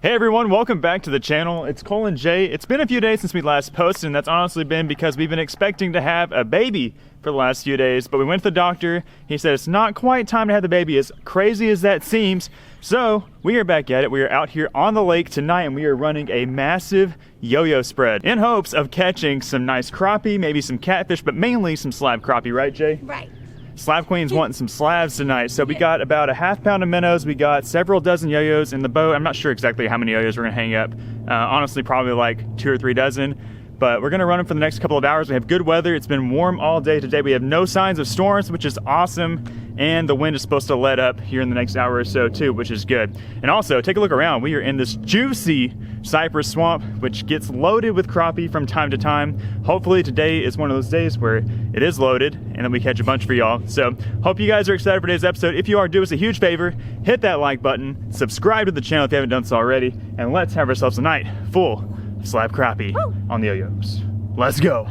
Hey everyone, welcome back to the channel. It's Cole and Jay. It's been a few days since we last posted, and that's honestly been because we've been expecting to have a baby for the last few days, but we went to the doctor. He said it's not quite time to have the baby, as crazy as that seems. So we are back at it. We are out here on the lake tonight, and we are running a massive yo-yo spread in hopes of catching some nice crappie, maybe some catfish, but mainly some slab crappie, right, Jay? Right. Slab Queen's wanting some slabs tonight, so we got about a half pound of minnows, we got several dozen yo-yos in the boat. I'm not sure exactly how many yo-yos we're gonna hang up. Honestly, probably like 2 or 3 dozen, but we're gonna run them for the next couple of hours. We have good weather, it's been warm all day today. We have no signs of storms, which is awesome, and the wind is supposed to let up here in the next hour or so too, which is good. And also, take a look around. We are in this juicy cypress swamp, which gets loaded with crappie from time to time. Hopefully today is one of those days where it is loaded and then we catch a bunch for y'all. So hope you guys are excited for today's episode. If you are, do us a huge favor, hit that like button, subscribe to the channel if you haven't done so already, and let's have ourselves a night full of slab crappie on the yo-yos. Let's go.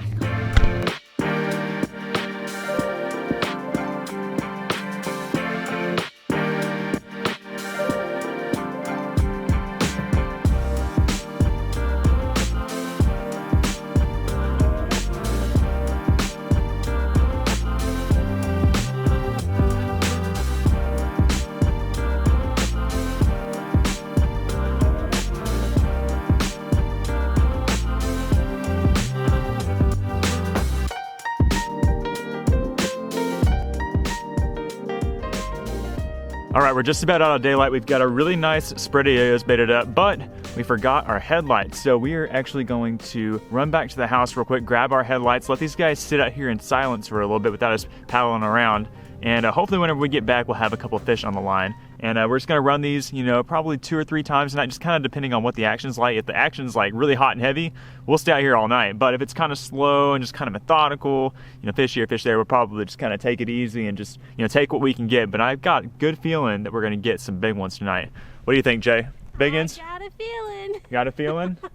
All right, we're just about out of daylight. We've got a really nice spread of yo-yos baited up, but we forgot our headlights. So we are actually going to run back to the house real quick, grab our headlights, let these guys sit out here in silence for a little bit without us paddling around. And hopefully whenever we get back, we'll have a couple of fish on the line. And we're just gonna run these, you know, probably 2 or 3 times tonight, just kind of depending on what the action's like. If the action's like really hot and heavy, we'll stay out here all night. But if it's kind of slow and just kind of methodical, you know, fish here, fish there, we'll probably just kind of take it easy and just, you know, take what we can get. But I've got a good feeling that we're gonna get some big ones tonight. What do you think, Jay? Big ones? I got a feeling. Got a feeling? Do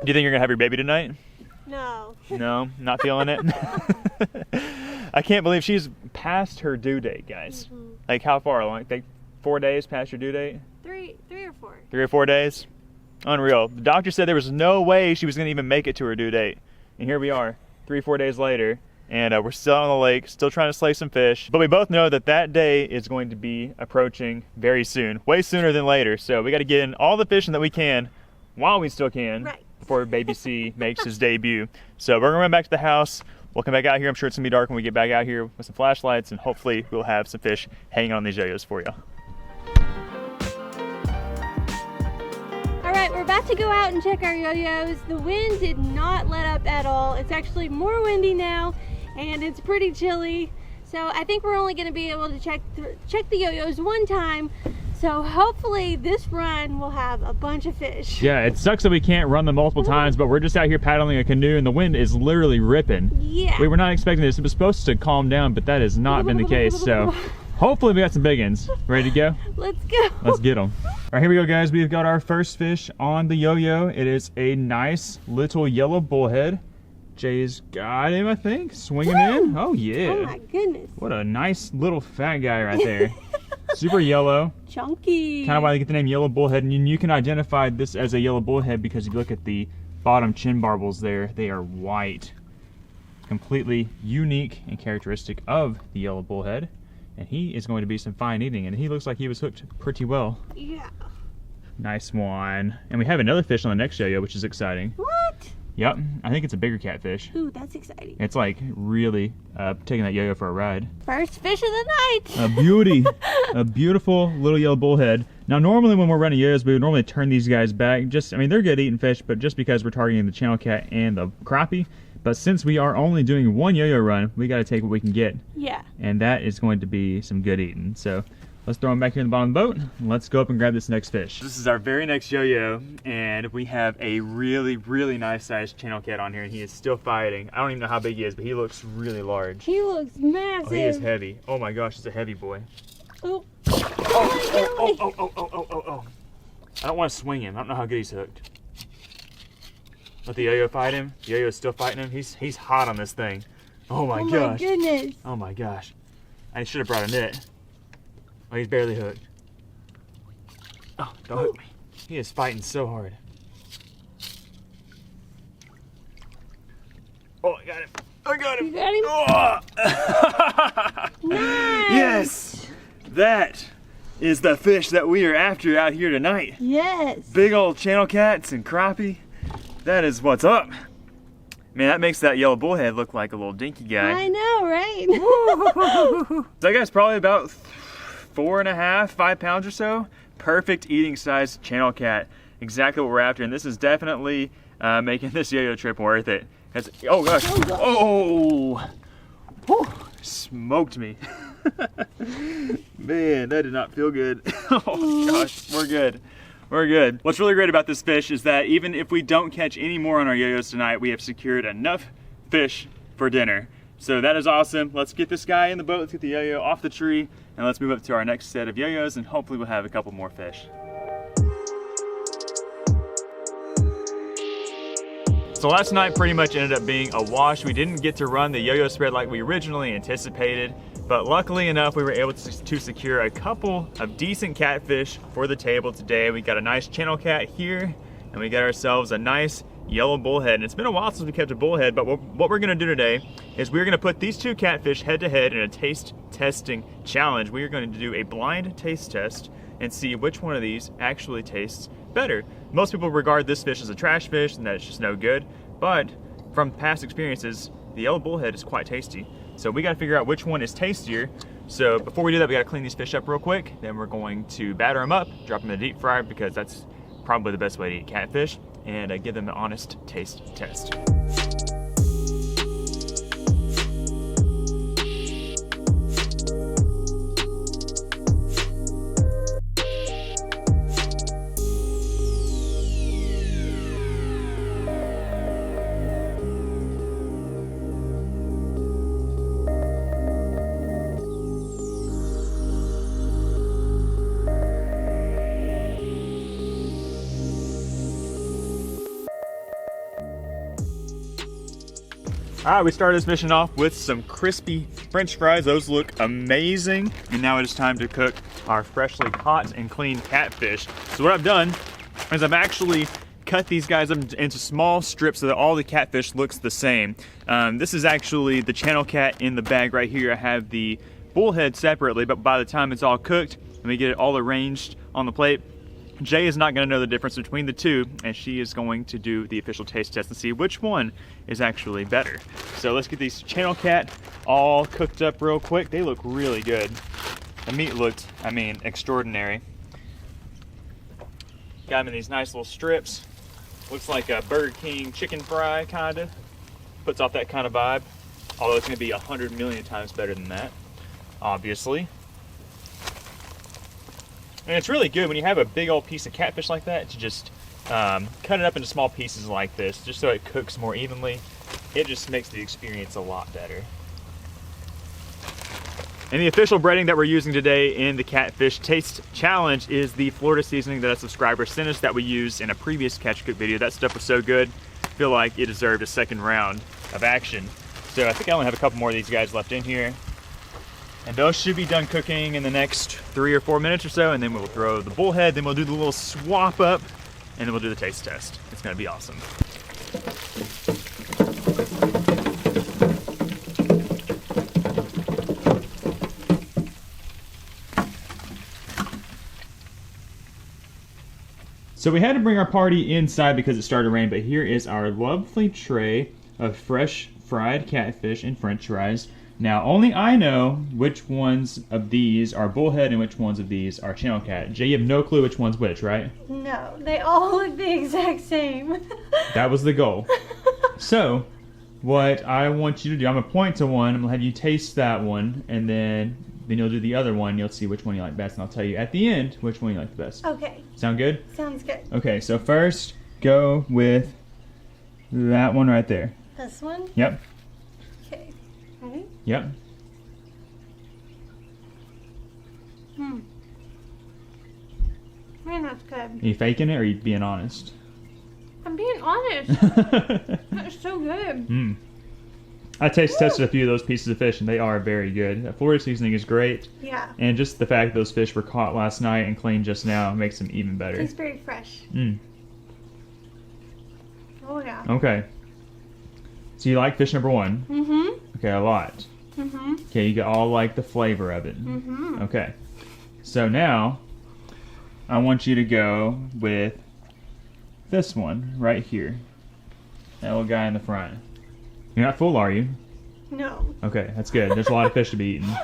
you think you're gonna have your baby tonight? No. No, not feeling it? I can't believe she's past her due date, guys. Like how far? Like 4 days past your due date? Three or four. 3 or 4 days? Unreal. The doctor said there was no way she was gonna even make it to her due date. And here we are, 3 or 4 days later, and we're still on the lake, still trying to slay some fish. But we both know that that day is going to be approaching very soon, way sooner than later. So we gotta get in all the fishing that we can while we still can. Right. Before baby C makes his debut. So we're gonna run back to the house. We'll come back out here. I'm sure it's gonna be dark when we get back out here with some flashlights, and hopefully we'll have some fish hanging on these yo-yos for you. All right, we're about to go out and check our yo-yos. The wind did not let up at all. It's actually more windy now, and it's pretty chilly. So I think we're only gonna be able to check the yo-yos one time. So hopefully this run will have a bunch of fish. Yeah, it sucks that we can't run them multiple times, but we're just out here paddling a canoe and the wind is literally ripping. Yeah. We were not expecting this. It was supposed to calm down, but that has not been the case. So hopefully we got some big ones. Ready to go? Let's go. Let's get them. All right, here we go, guys. We've got our first fish on the yo-yo. It is a nice little yellow bullhead. Jay's got him, I think. Swinging in. Oh, yeah. Oh my goodness. What a nice little fat guy right there. Super yellow. Chunky. Kind of why they get the name yellow bullhead. And you can identify this as a yellow bullhead because if you look at the bottom chin barbels there, they are white. Completely unique and characteristic of the yellow bullhead. And he is going to be some fine eating. And he looks like he was hooked pretty well. Yeah. Nice one. And we have another fish on the next yo-yo, which is exciting. What? Yep, I think it's a bigger catfish. Ooh, that's exciting. It's like really taking that yo-yo for a ride. First fish of the night. A beauty. A beautiful little yellow bullhead. Now normally when we're running yo-yos, we would normally turn these guys back. I mean, they're good eating fish, but just because we're targeting the channel cat and the crappie. But since we are only doing one yo-yo run, we got to take what we can get. Yeah. And that is going to be some good eating. So let's throw them back here in the bottom of the boat. And let's go up and grab this next fish. This is our very next yo-yo, and we have a really, really nice sized channel cat on here, and he is still fighting. I don't even know how big he is, but he looks really large. He looks massive. Oh, he is heavy. Oh my gosh, it's a heavy boy. Oh. Oh. I don't want to swing him. I don't know how good he's hooked. Let the yo-yo fight him. The yo-yo is still fighting him. He's hot on this thing. Oh my gosh. Oh my goodness. Oh my gosh. I should have brought a net. Oh, he's barely hooked. Oh, don't hook me. He is fighting so hard. Oh, I got him. I got him. You got him? Oh. Nice. Yes. That is the fish that we are after out here tonight. Yes. Big old channel cats and crappie. That is what's up. Man, that makes that yellow bullhead look like a little dinky guy. I know, right? So I guess probably about 4.5, 5 pounds or so. Perfect eating size channel cat. Exactly what we're after. And this is definitely making this yo-yo trip worth it. Oh gosh. Oh! Whew, smoked me. Man, that did not feel good. Oh gosh, we're good. We're good. What's really great about this fish is that even if we don't catch any more on our yo-yos tonight, we have secured enough fish for dinner. So that is awesome. Let's get this guy in the boat, let's get the yo-yo off the tree, and let's move up to our next set of yo-yos, and hopefully we'll have a couple more fish. So last night pretty much ended up being a wash. We didn't get to run the yo-yo spread like we originally anticipated, but luckily enough, we were able to secure a couple of decent catfish for the table today. We got a nice channel cat here, and we got ourselves a nice yellow bullhead. And it's been a while since we kept a bullhead, but what we're gonna do today is we're gonna put these two catfish head to head in a taste testing challenge. We are going to do a blind taste test and see which one of these actually tastes better. Most people regard this fish as a trash fish and that it's just no good, but from past experiences, the yellow bullhead is quite tasty. So we gotta figure out which one is tastier. So before we do that, we gotta clean these fish up real quick. Then we're going to batter them up, drop them in the deep fryer because that's probably the best way to eat catfish, and give them an honest taste test. All right, we started this mission off with some crispy French fries. Those look amazing. And now it is time to cook our freshly caught and clean catfish. So what I've done is I've actually cut these guys up into small strips so that all the catfish looks the same. This is actually the channel cat in the bag right here. I have the bullhead separately, but by the time it's all cooked and we get it all arranged on the plate, Jay is not going to know the difference between the two, and she is going to do the official taste test and see which one is actually better. So let's get these channel cat all cooked up real quick. They look really good. The meat looked, I mean, extraordinary. Got them in these nice little strips. Looks like a Burger King chicken fry, kinda. Puts off that kind of vibe. Although it's going to be 100 million times better than that, obviously. And it's really good when you have a big old piece of catfish like that to just cut it up into small pieces like this, just so it cooks more evenly. It just makes the experience a lot better. And the official breading that we're using today in the Catfish Taste Challenge is the Florida seasoning that a subscriber sent us that we used in a previous Catch Cook video. That stuff was so good, I feel like it deserved a second round of action. So I think I only have a couple more of these guys left in here. And those should be done cooking in the next 3 or 4 minutes or so, and then we'll throw the bullhead, then we'll do the little swap up, and then we'll do the taste test. It's gonna be awesome. So we had to bring our party inside because it started to rain, but here is our lovely tray of fresh fried catfish and french fries. Now, only I know which ones of these are bullhead and which ones of these are channel cat. Jay, you have no clue which one's which, right? No, they all look the exact same. That was the goal. So, what I want you to do, I'm going to point to one, I'm going to have you taste that one, and then you'll do the other one, you'll see which one you like best, and I'll tell you at the end which one you like the best. Okay. Sound good? Sounds good. Okay, so first, go with that one right there. This one? Yep. Okay. Ready? Yep. Man, that's good. Are you faking it or are you being honest? I'm being honest. That's so good. I tested a few of those pieces of fish, and they are very good. That Florida seasoning is great. Yeah. And just the fact that those fish were caught last night and cleaned just now makes them even better. Tastes very fresh. Mm. Oh yeah. Okay. So you like fish number one? Mm-hmm. Okay, a lot. Mm-hmm. Okay, you all like the flavor of it. Mm-hmm. Okay. So now, I want you to go with this one right here. That little guy in the front. You're not full, are you? No. Okay, that's good. There's a lot of fish to be eaten.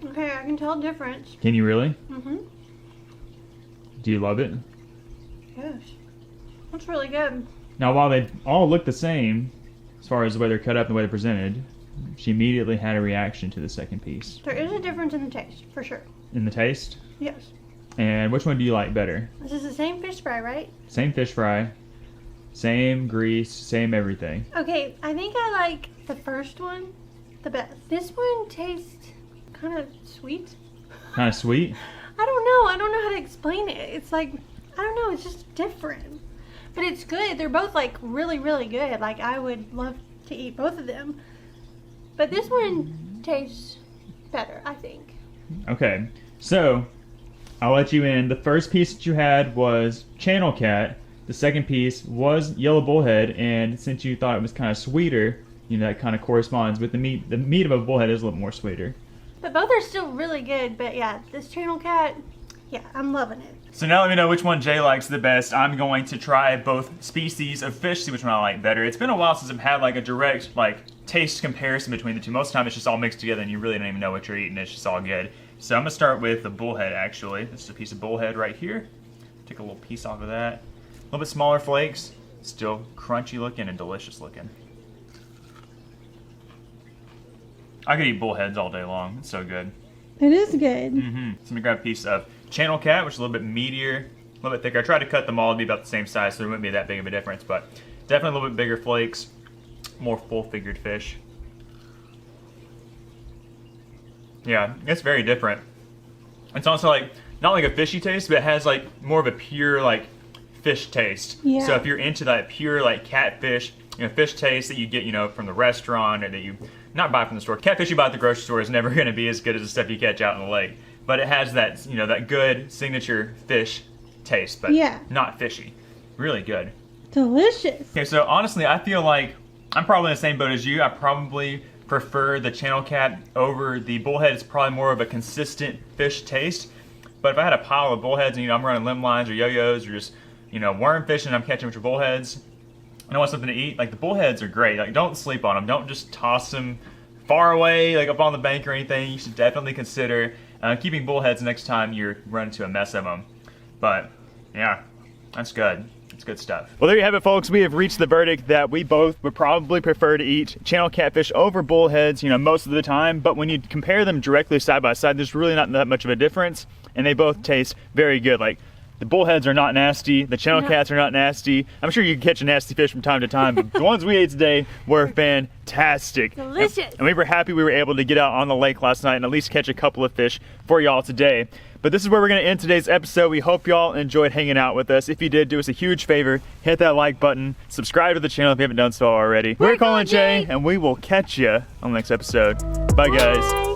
Okay, I can tell a difference. Can you really? Mm-hmm. Do you love it? Yes. That's really good. Now, while they all look the same, as far as the way they're cut up and the way they're presented, she immediately had a reaction to the second piece. There is a difference in the taste, for sure. In the taste? Yes. And which one do you like better? This is the same fish fry, right? Same fish fry, same grease, same everything. Okay, I think I like the first one the best. This one tastes kind of sweet. Kind of sweet? I don't know. I don't know how to explain it. It's like, I don't know. It's just different. But it's good. They're both like really, really good. Like I would love to eat both of them. But this one tastes better, I think. Okay, so I'll let you in. The first piece that you had was channel cat. The second piece was yellow bullhead, and since you thought it was kind of sweeter, you know, that kind of corresponds with the meat. The meat of a bullhead is a little more sweeter. But both are still really good. But yeah, this channel cat, yeah, I'm loving it. So now let me know which one Jay likes the best. I'm going to try both species of fish, see which one I like better. It's been a while since I've had like a direct taste comparison between the two. Most of the time it's just all mixed together and you really don't even know what you're eating. It's just all good. So I'm gonna start with the bullhead actually. This is a piece of bullhead right here. Take a little piece off of that. A little bit smaller flakes, still crunchy looking and delicious looking. I could eat bullheads all day long. It's so good. It is good. So I'm gonna grab a piece of channel cat, which is a little bit meatier, a little bit thicker. I tried to cut them all to be about the same size, so there wouldn't be that big of a difference, but definitely a little bit bigger flakes, more full-figured fish. Yeah, it's very different. It's also like not like a fishy taste, but it has like more of a pure like fish taste. Yeah. So if you're into that pure like catfish, you know, fish taste that you get, you know, from the restaurant or that you not buy from the store. Catfish you buy at the grocery store is never going to be as good as the stuff you catch out in the lake. But it has that, you know, that good signature fish taste, but Yeah. not fishy. Really good. Delicious. Okay, so honestly, I feel like I'm probably in the same boat as you. I probably prefer the channel cat over the bullhead. It's probably more of a consistent fish taste. But if I had a pile of bullheads and, you know, I'm running limb lines or yo-yos or just, you know, worm fishing and I'm catching a bunch of bullheads, and I want something to eat, like the bullheads are great. Like don't sleep on them. Don't just toss them far away, like up on the bank or anything. You should definitely consider keeping bullheads next time you're running into a mess of them. But yeah, that's good. It's good stuff. Well, there you have it, folks. We have reached the verdict that we both would probably prefer to eat channel catfish over bullheads, you know, most of the time. But when you compare them directly side by side, there's really not that much of a difference, and they both taste very good. Like the bullheads are not nasty, the channel cats are not nasty. I'm sure you can catch a nasty fish from time to time, but the ones we ate today were fantastic. Delicious. And we were happy we were able to get out on the lake last night and at least catch a couple of fish for y'all today. But this is where we're going to end today's episode. We hope y'all enjoyed hanging out with us. If you did, do us a huge favor. Hit that like button. Subscribe to the channel if you haven't done so already. We're Colin Jay, and we will catch you on the next episode. Bye, guys.